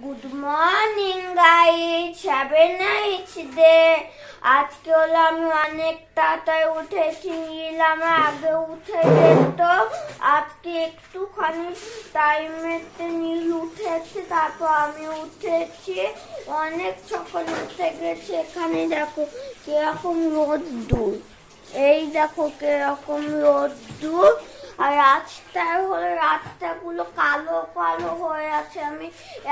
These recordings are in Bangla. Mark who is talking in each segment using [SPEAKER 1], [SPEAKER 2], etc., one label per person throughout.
[SPEAKER 1] Good morning guys, have a nice day. আজকে হলো আমি অনেক তাড়াতাড়ি উঠেছি, নীল আমার আগে উঠে যেত। আজকে একটুখানি টাইমেতে নীল উঠেছে, তারপর আমি উঠেছি। অনেক সকালে উঠে গেছে। এখানে দেখো কিরকম রোদ্দুর, এই দেখো কিরকম রোদ্দুর। আর রাস্তাগুলো কালো কালো হয়ে আছে। আমি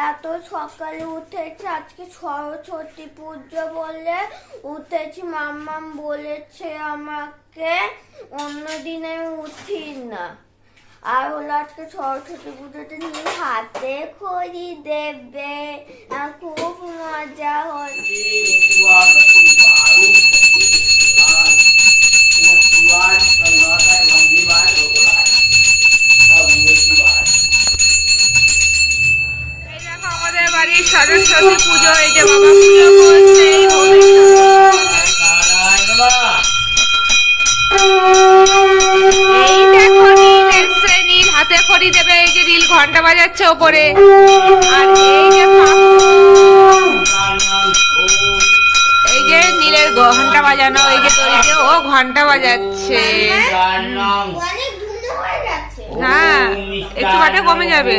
[SPEAKER 1] এত সকালে উঠেছি, আজকে সরস্বতী পুজো বলে উঠেছি। মাম্মাম বলেছে আমাকে, অন্যদিনে উঠি না। আর হলো আজকে সরস্বতী পুজোতে নিয়ে হাতে খড়ি দেবে, খুব মজা হচ্ছে।
[SPEAKER 2] আমাদের বাড়ির সরস্বতী পুজো, এই যে বাবা পুজো করছে। এই দেখো নীল এসছে, নীল হাতে খড়ি দেবে। এই যে নীল ঘন্টা বাজাচ্ছে ওপরে। আর এই যে নীলের ঘন্টা বাজানো, এই যে তৈরিতে ও ঘন্টা বাজাচ্ছে। হ্যাঁ, একটু হাতে কমে যাবে।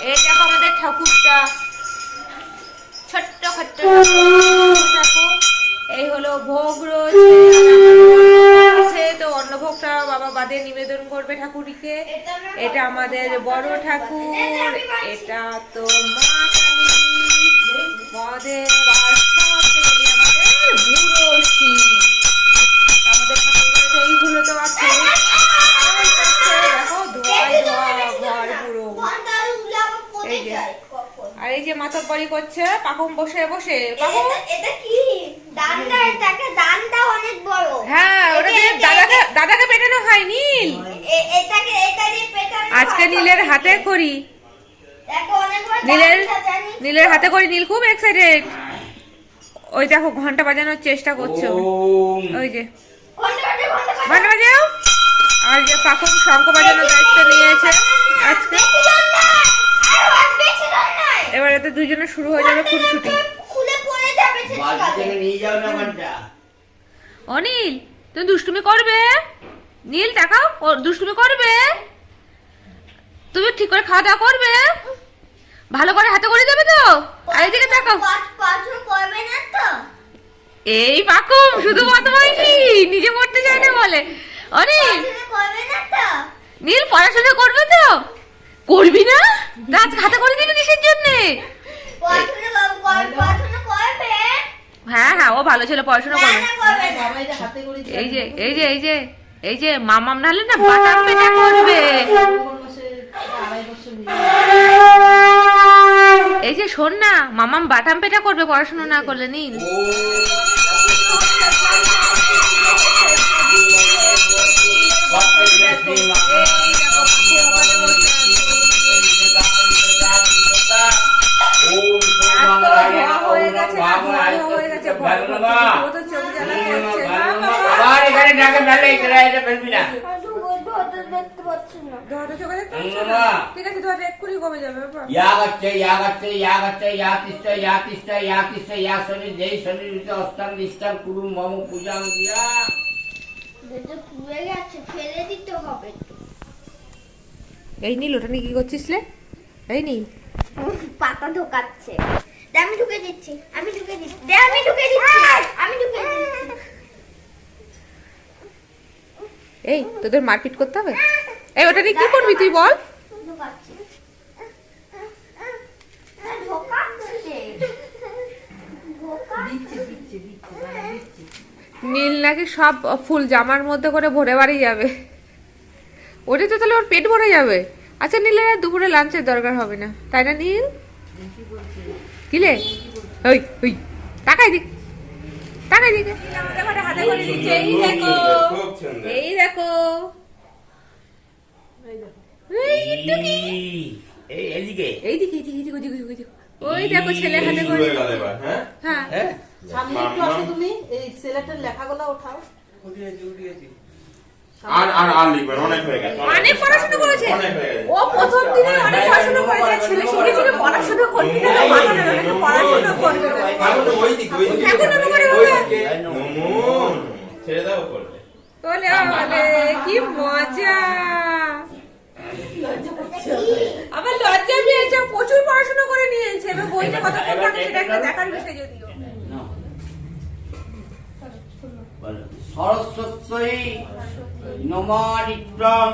[SPEAKER 2] এই দেখো আমাদের ঠাকুরটা, ছোট্ট খাট্ট ঠাকুর। এই হলো ভোগ রয়েছে, তো অন্নভোগটা বাবা বাদে নিবেদন করবে ঠাকুরকে। এটা আমাদের বড় ঠাকুর, এটা তো মা কালী, মদের বাসা, আমাদের বুড়ো শিব। আমাদের ঠাকুর ঘরে এইগুলো তো আছে। দেখো ধোয়া ধোয়া ঘর পুরো। এই যে, আর এই যে মাথার বাড়ি করছে পাকুম বসে বসে।
[SPEAKER 1] এটা কি ডান্ডা? এটাকে ডান্ডা অনেক বড়।
[SPEAKER 2] হ্যাঁ, ওটা দিয়ে দাদাকে পেটানো হয় নীল।
[SPEAKER 1] এটাকে এটা দিয়ে পেটানো।
[SPEAKER 2] আজকে নীলের হাতে করি,
[SPEAKER 1] দেখো অনেক বড়।
[SPEAKER 2] নীলের হাতে করি। নীল খুব এক্সাইটেড। ওই দেখো ঘন্টা বাজানোর চেষ্টা করছো। ওই যে ঘন্টা বাজাও। আর যে পাকুম শঙ্খ বাজানোর দায়িত্ব নিয়েছে আজকে। এবার এতে দুজনে শুরু হয়ে যাবে খুনসুটি। অনিল, তুমি দুষ্টুমি করবে? নীল দেখাও, ও দুষ্টুমি করবে। তুমি ঠিক করে খাওয়া দাওয়া করবে, ভালো করে হাতে করে দেবে তো। আর এদিকে দেখাও। এই পাকুম শুধু বদমাইশি, নিজে পড়তে চায় না বলে। অনিল, নীল পড়াশোনা করবে তো? করবি না? আজ হাতে করে দিবি কিসের জন্য? হ্যাঁ হ্যাঁ, ও ভালো ছিল, পড়াশোনা করবে। এই যে এই যে এই যে এই যে মামাম নাহলে না বাটাম পেটা করবে। এই যে শোন না, মামাম বাটাম পেটা করবে পড়াশোনা না করলে। নীল এই নীল, ওটা নিয়ে কি করছিস রে? এই নীল
[SPEAKER 1] পাতা ঢোকাচ্ছে। আমি ঢুকে দিচ্ছি, আমি ঢুকে দিচ্ছি, আমি ঢুকে দিচ্ছি, আমি ঢুকে দিচ্ছি।
[SPEAKER 2] এই তোদের মারপিট করতে হবে? এই ওটা নিয়ে কি করবি তুই বল?
[SPEAKER 1] ঢোকাচ্ছি, ঢোকাচ্ছে।
[SPEAKER 2] নীল নাকি সব ফুল জামার মধ্যে করে ভরে বাড়ি যাবে। ওটা তো তাহলে ওর পেট ভরে যাবে। আচ্ছা নীলের আর দুপুরে লাঞ্চের দরকার হবে না, তাই না নীল? কিলে ওই ওই টাকাই দিক, টাকাই দিকে। এই দেখো, এই দেখো এইদিকে এইদিকে ওই দেখো ছেলে হাতে করে হ্যাঁ
[SPEAKER 3] সামনে একটু আসো তুমি, এই ছেলেটার লেখাগুলো ওঠাও।
[SPEAKER 4] আর লিখবেন, অনেক হয়ে গেছে,
[SPEAKER 2] অনেক পড়াশোনা করেছে
[SPEAKER 4] অনেক হয়ে গেছে।
[SPEAKER 2] ও প্রথম দিনে অনেক পড়াশোনা করেছে। ছেলে শিখেছিল পড়াশোনা করবি না, পড়াশোনা করবে না।
[SPEAKER 4] এখন ওইদিকে
[SPEAKER 2] এখন আমি করে
[SPEAKER 4] নমুন ছেড়ে দাও করবে।
[SPEAKER 2] বলে বলে কি মজা, আমার লজ্জা পেয়েছে, প্রচুর পড়াশোনা করে নিয়েছে। এবার বইটা কত পড়বে সেটা একটা দেখার বিষয়। যদিও
[SPEAKER 5] সরস্বত্যই নমা নিত্যং,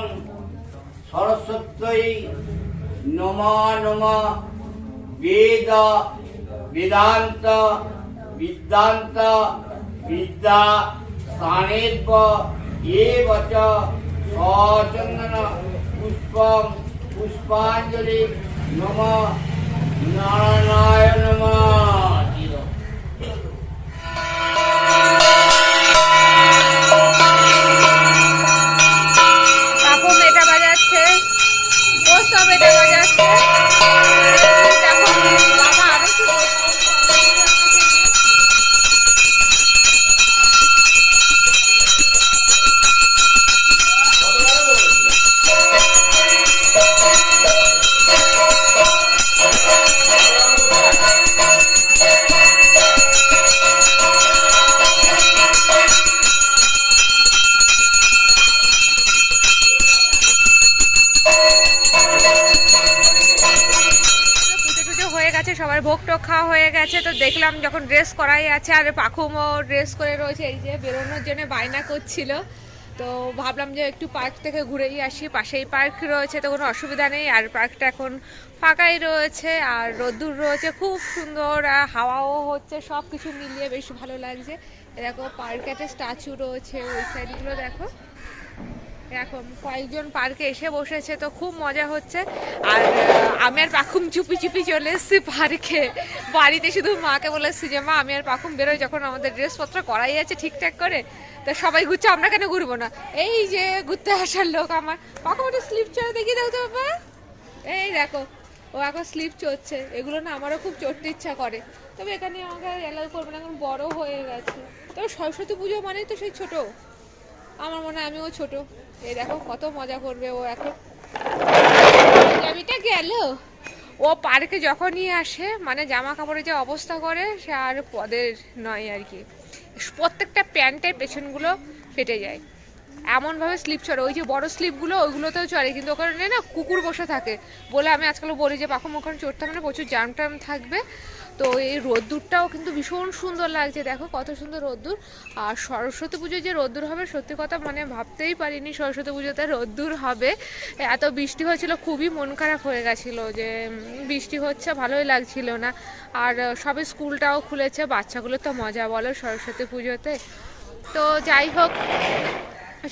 [SPEAKER 5] সরস্বত্যই নমা নমা, বেদ বেদান্ত বিদ্যান্ত বিদ্যা স্থানেব এবচ সচন্দন পুষ্পং পুষ্পাঞ্জলি নম নারায়ণায় নমঃ।
[SPEAKER 2] এটা বাজাচ্ছে, ও সব এটা বাজাচ্ছে। দেখো বাবা আরো কি সবার ভোগ টোক খাওয়া হয়ে গেছে। তো দেখলাম যখন ড্রেস করাই আছে, আর পাখুমও ড্রেস করে রয়েছে, এই যে বেরোনোর জন্য বায়না করছিল। তো ভাবলাম যে একটু পার্ক থেকে ঘুরেই আসি, পাশেই পার্ক রয়েছে, তো কোনো অসুবিধা নেই। আর পার্কটা এখন ফাঁকাই রয়েছে, আর রোদ্দুর রয়েছে, খুব সুন্দর হাওয়াও হচ্ছে, সব কিছু মিলিয়ে বেশ ভালো লাগছে। দেখো পার্কে একটা স্ট্যাচু রয়েছে, ওই সাইডগুলো দেখো। এখন কয়েকজন পার্কে এসে বসেছে, তো খুব মজা হচ্ছে। আর আমি আর পাখুম চুপি চুপি চলে এসেছি পার্কে। বাড়িতে শুধু মাকে বলেছি যে মা আমি আর পাখুম বেরোই, যখন আমাদের ড্রেসপত্র করাই আছে ঠিকঠাক করে। তা সবাই ঘুরছে, আমরা কেন ঘুরবো না? এই যে ঘুরতে আসার লোক আমার। পাখুম একটা স্লিপ চড়ে দেখিয়ে দাও তো বাবা। এই দেখো ও এখন স্লিপ চড়ছে। এগুলো না আমারও খুব চড়তে ইচ্ছা করে, তবে এখানে আমাকে অ্যালাউ করবে না, এখন বড় হয়ে গেছে। তবে সরস্বতী পুজো মানেই তো সেই ছোট, আমার মনে হয় আমিও ছোট। এই দেখো কত মজা করবে ও এখন। আমিটা গেল ও পার্কে যখনই আসে, মানে জামা কাপড়ের যে অবস্থা করে সে আর পদের নয় আর কি। প্রত্যেকটা প্যান্টের পেছনগুলো ফেটে যায়, এমনভাবে স্লিপ চড়ে। ওই যে বড় স্লিপগুলো ওইগুলোতেও চড়ে, কিন্তু ওখানে না কুকুর বসে থাকে বলে আমি আজকাল বলি যে পাখুম ওখানে চড়তে হবে না, প্রচুর জাম টাম থাকবে। তো এই রোদ্দুরটাও কিন্তু ভীষণ সুন্দর লাগছে, দেখো কত সুন্দর রোদ্দুর। আর সরস্বতী পুজোয় যে রোদ্দুর হবে সত্যি কথা মানে ভাবতেই পারিনি সরস্বতী পুজোতে রোদ্দুর হবে। এত বৃষ্টি হয়েছিল, খুবই মন খারাপ হয়ে গেছিলো যে বৃষ্টি হচ্ছে, ভালোই লাগছিল না। আর সবে স্কুলটাও খুলেছে, বাচ্চাগুলোর তো মজা বলো সরস্বতী পুজোতে। তো যাই হোক,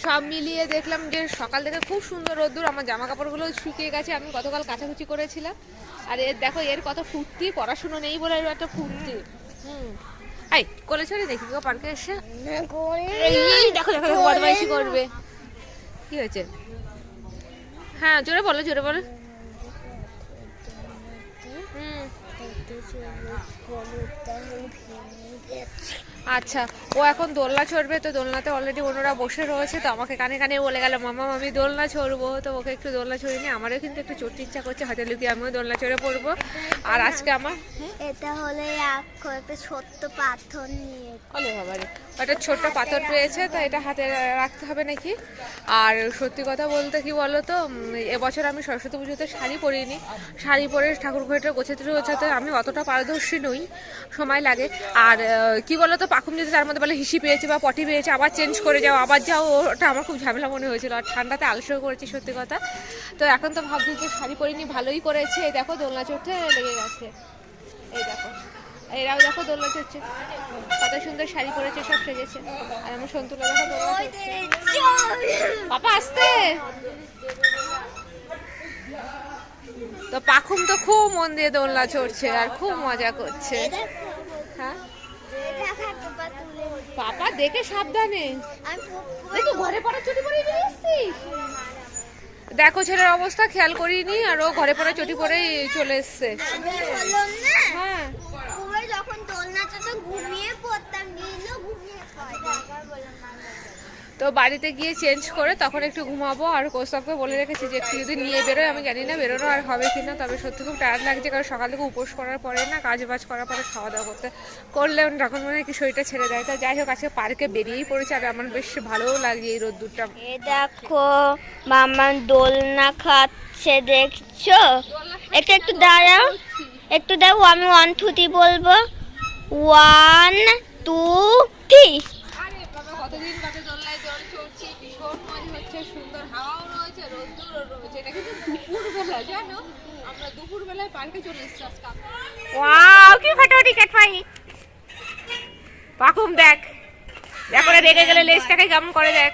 [SPEAKER 2] সব মিলিয়ে দেখলাম যে সকাল থেকে খুব সুন্দর রোদ্দুর। আমার জামা কাপড়গুলো শুকিয়ে গেছে, আমি গতকাল কাচাকুচি করেছিলাম। আর এর দেখো এর কত ফুর্তি, পড়াশুনো নেই বলে এর একটা ফুর্তি। এই কোলে ছেড়ে দেখি গো পার্কে এসে। এই দেখো দেখো দেখো বদমাইশি করবে। কি হয়েছে? হ্যাঁ জোরে বলো, জোরে বলো। আচ্ছা, ও এখন দোলনা চড়বে, তো দোলনাতে অলরেডি অন্যরা বসে রয়েছে। তো আমাকে কানে কানে বলে গেল মামা আমি দোলনা চড়বো। তো ওকে একটু দোলনা চড়ে নিয়ে আমারও কিন্তু একটু চড়তে ইচ্ছা করছে, হাতে লুকিয়ে আমিও দোলনা চড়ে পড়বো। আর আজকে আমার
[SPEAKER 1] এটা হলে একটা ছোট্ট পাথর নিয়ে
[SPEAKER 2] বলে বাবারে একটা ছোট্ট পাথর পেয়েছে, তো এটা হাতে রাখতে হবে নাকি। আর সত্যি কথা বলতে কি বলো তো, এবছর আমি সরস্বতী পুজোতে শাড়ি পরিনি। শাড়ি পরে ঠাকুর ঘরটা গোছাতে আমি অতটা পারদর্শী নই, সময় লাগে। আর কি বলো তো, পাখুম যদি তার মধ্যে বলে হিসি পেয়েছে বা পটি পেয়েছে, আবার চেঞ্জ করে যাও আবার যাও, ওটা আমার খুব ঝামেলা মনে হয়েছিল। আর ঠান্ডাতে আলসেও করেছি সত্যি কথা। তো এখন তো ভাবছি যে শাড়ি পরিনি, ভালোই করেছে। এই দেখো দোলনা চড়তে লেগে গেছে, এই দেখো এরাও দেখো দোলনা চড়ছে, কত সুন্দর শাড়ি পরেছে, সব সেজেছে। আর আমার সন্তুলা দেখো দোলনা চড়ছে। পাপা আসতে। তো পাখুম তো খুব মন দিয়ে দোলনা চড়ছে আর খুব মজা করছে। হ্যাঁ পাপা দেখে সাবধানে, দেখো ঘরে পড়া চুরি করে নিয়ে এসছিস। দেখো ছেলের অবস্থা খেয়াল করিনি, আর ও ঘরে পড়ে চটি পরে চলে এসছে। হ্যাঁ
[SPEAKER 1] যখন দোলনা তো ঘুমিয়ে পড়তাম, নীলও ঘুমিয়ে পড়ে।
[SPEAKER 2] তো বাড়িতে গিয়ে চেঞ্জ করে তখন একটু ঘুমাবো। আর কৌস্তবকে বলে রেখেছি যে একটু যদি নিয়ে বেরোয়, আমি জানি না বেরোনো আর হবে কিনা, তবে সত্যি খুব টায়ার্ড লাগছে, কারণ সকাল থেকে উপোস করার পরে না, কাজ বাজ করার পরে খাওয়া দাওয়া করলে তখন মনে হয় কি শরীরটা ছেড়ে দেয়। তো যাই হোক, আজকে পার্কে বেরিয়েই পড়েছে, আর আমার বেশ ভালোও লাগছে এই রোদ্দুরটা।
[SPEAKER 1] এ দেখো মামা দোলনা খাচ্ছে, দেখছো? একটু দাঁড়াও, একটু দেখো, আমি 1 2 3 বলবো। 1 2 3।
[SPEAKER 2] আরে বাবা, কতদিন বাদে দোলনায় জল চড়ছি, ভীষণ মজা হচ্ছে, সুন্দর হাওয়াও রয়েছে, রোদ্দুরও রয়েছে। এটা কিন্তু দুপুরবেলা, জানো, আমরা দুপুরবেলায় পার্কে চলে এসেছি আজকে। ওয়াও, কি ফাটাফাটি কাটফাই। পাকুম দেখ, দেখো রেগে গেলে লেজটাকে কেমন করে দেখ।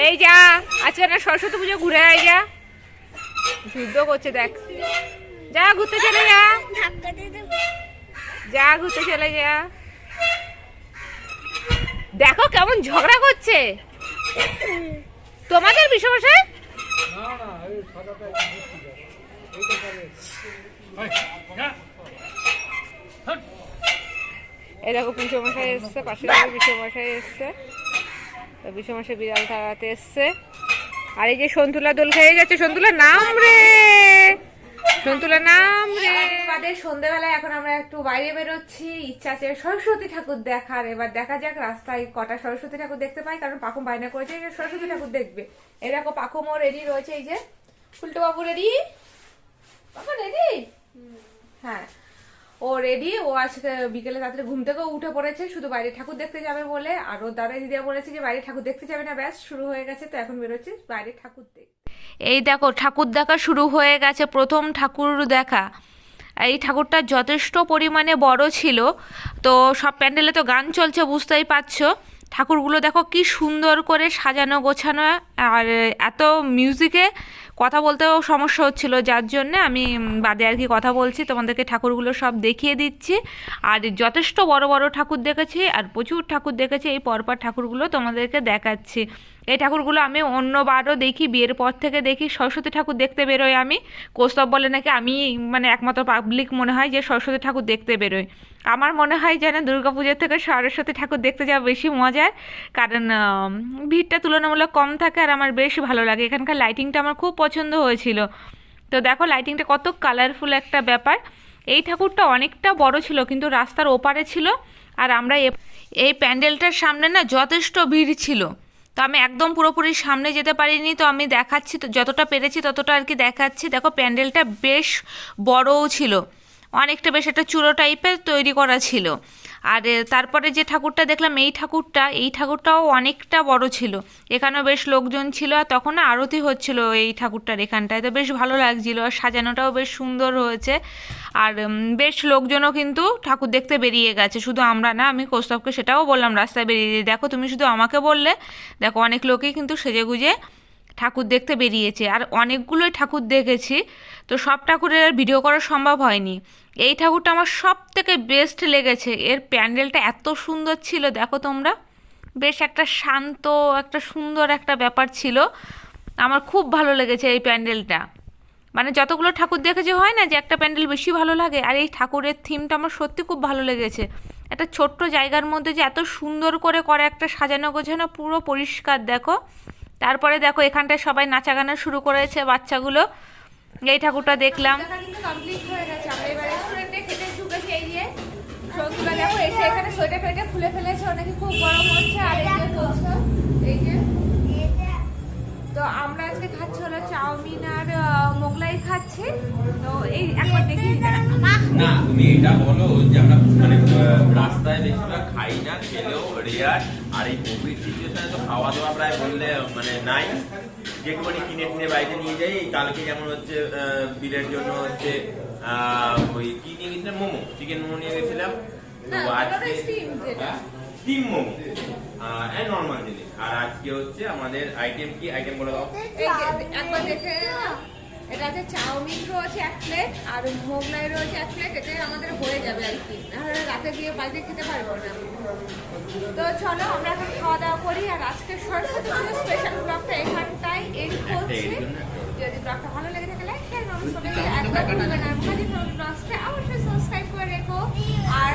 [SPEAKER 2] এই যা, আজকে না সরস্বতী পুজো ঘুরে আয়, যা যুদ্ধ করছে দেখ, যা ঘুরতে চলে যা, যা ঘুরতে চলে যা। দেখো কেমন ঝগড়া করছে তোমাদের বিষমশাই। এই দেখো বিষমশাই এসছে, পাশে বিষমশাই এসছে, বিষমশাই বিড়াল তাড়াতে এসছে। আর এই যে সন্তুলা দোল খেয়ে যাচ্ছে, সন্তুলা নাম রে, সন্তুলা নাম রে। বাদে সন্ধ্যেবেলায় এখন আমরা একটু বাইরে বেরোচ্ছি, ইচ্ছা আছে সরস্বতী ঠাকুর দেখার। এবার দেখা যাক রাস্তায় কটা সরস্বতী ঠাকুর দেখতে পাই, কারণ পাকুম বায়না করেছে যে সরস্বতী ঠাকুর দেখবে। এই দেখো পাকুমও রেডি রয়েছে, এই যে ফুলটো বাবু রেডি, পাপা রেডি, হ্যাঁ ও রেডি। ও আজকে বিকেলে তাড়াতাড়ি ঘুম থেকেও উঠে পড়েছে, শুধু বাইরে ঠাকুর দেখতে যাবে বলে। আর ওর দাদা দিদিয়া বলেছে যে বাইরে ঠাকুর দেখতে যাবে না, ব্যাস শুরু হয়ে গেছে। তো এখন বেরোচ্ছে বাইরে ঠাকুর দেখতে। এই দেখো ঠাকুর দেখা শুরু হয়ে গেছে, প্রথম ঠাকুর দেখা। এই ঠাকুরটা যথেষ্ট পরিমাণে বড় ছিল। তো সব প্যান্ডেলে তো গান চলছে, বুঝতেই পারছো। ঠাকুরগুলো দেখো কি সুন্দর করে সাজানো গোছানো, আর এত মিউজিকে কথা বলতেও সমস্যা হচ্ছিল, যার জন্য আমি বাদে আর কি কথা বলছি, তোমাদেরকে ঠাকুরগুলো সব দেখিয়ে দিচ্ছি। আর যথেষ্ট বড় বড় ঠাকুর দেখেছি, আর প্রচুর ঠাকুর দেখেছি। এই পরপর ঠাকুরগুলো তোমাদেরকে দেখাচ্ছি। এই ঠাকুরগুলো আমি অন্যবারও দেখি, বিয়ের পর থেকে দেখি সরস্বতী ঠাকুর দেখতে বেরোই আমি। কৌস্তব বলে নাকি আমি মানে একমাত্র পাবলিক মনে হয় যে সরস্বতী ঠাকুর দেখতে বেরোয়। আমার মনে হয় যেন দুর্গাপুজোর থেকে সরস্বতী ঠাকুর দেখতে যাওয়া বেশি মজার, কারণ ভিড়টা তুলনামূলক কম থাকে, আর আমার বেশ ভালো লাগে। এখানকার লাইটিংটা আমার খুব পছন্দ হয়েছিল। তো দেখো লাইটিংটা কত কালারফুল একটা ব্যাপার। এই ঠাকুরটা অনেকটা বড় ছিল, কিন্তু রাস্তার ওপারে ছিল, আর আমরা এই প্যান্ডেলটার সামনে না যথেষ্ট ভিড় ছিল। তো আমি একদম পুরোপুরি সামনে যেতে পারিনি, তো আমি দেখাচ্ছি, তো যতটা পেরেছি ততটা আর কি দেখাচ্ছি। দেখো প্যান্ডেলটা বেশ বড়ও ছিল, অনেকটা বেশ একটা চূড়ো টাইপের তৈরি করা ছিল। আর তারপরে যে ঠাকুরটা দেখলাম, এই ঠাকুরটাও অনেকটা বড় ছিল। এখানেও বেশ লোকজন ছিল, আর তখন আরতি হচ্ছিল এই ঠাকুরটার এখানটায়। তো বেশ ভালো লাগছিল, আর সাজানোটাও বেশ সুন্দর হয়েছে। আর বেশ লোকজনও কিন্তু ঠাকুর দেখতে বেরিয়ে গেছে, শুধু আমরা না। আমি কৌস্তবকে সেটাও বললাম রাস্তায় বেরিয়ে, দেখো তুমি শুধু আমাকে বললে, দেখো অনেক লোকই কিন্তু সেজেগুজে ঠাকুর দেখতে বেরিয়েছে। আর অনেকগুলোই ঠাকুর দেখেছি, তো সব ঠাকুরের ভিডিও করা সম্ভব হয়নি। এই ঠাকুরটা আমার সব থেকে বেস্ট লেগেছে, এর প্যান্ডেলটা এত সুন্দর ছিল, দেখো তোমরা, বেশ একটা শান্ত, একটা সুন্দর একটা ব্যাপার ছিল। আমার খুব ভালো লেগেছে এই প্যান্ডেলটা। মানে যতগুলো ঠাকুর দেখেছি হয় না যে একটা প্যান্ডেল বেশি ভালো লাগে, আর এই ঠাকুরের থিমটা আমার সত্যি খুব ভালো লেগেছে। একটা ছোট্ট জায়গার মধ্যে যে এত সুন্দর করে করে একটা সাজানো গোছানো, পুরো পরিষ্কার দেখো। তারপরে দেখো এখানটায় সবাই নাচা গানা শুরু করেছে বাচ্চাগুলো। এই ঠাকুরটা দেখলাম। কিন্তু কমপ্লিট হয়ে গেছে, আমরা এবার রেস্টুরেন্টে খেতে ঢুকেছি। এই যে সন্তুলা দেখো এসে এখানে সোয়েটার ফেটে খুলে ফেলেছে, অনেকে খুব গরম হচ্ছে। আর এই যে বলছো, এই যে তো আমরা আজকে খাচ্ছি হলো চাউমিন আর মোগলাই খাচ্ছি। তো এই একবার দেখি
[SPEAKER 4] না, তুমি এটা বলো যে আমরা মানে রাস্তায় বেশিরভাগ খাই না, খেলেও রেয়ার। আর এই কোভিড সিচুয়েশনে তো খাওয়া দাওয়া প্রায় বললে মানে নাই, যেটুকুনি কিনে কিনে বাইরে নিয়ে যাই। কালকে যেমন হচ্ছে বিলের জন্য হচ্ছে ওই কি নিয়ে গেছিলাম, মোমো, চিকেন মোমো নিয়ে গেছিলাম। তো আজকে স্টিম মোমো নর্মাল জিনিস। আর আজকে হচ্ছে আমাদের আইটেম কি, আইটেম বলে দাও
[SPEAKER 2] একবার দেখে। এটা আছে চাউমিন রয়েছে 1 প্লেট আর মোগলাই রয়েছে 1 প্লেট। এটাই আমাদের হয়ে যাবে আর কি, নাহলে রাতে গিয়ে বাড়িতে খেতে পারবো না। তো চলো আমরা এখন খাওয়া দাওয়া করি। আর আজকে সরস্বতী পুজো স্পেশাল ব্লগটা এখানটাই এন্ড করছি। যদি ব্লগটা ভালো লেগে থাকে লাইক শেয়ার করুন, সবাই একদম ভুলবেন না। আমাদের ব্লগটা অবশ্যই সাবস্ক্রাইব করে রেখো। আর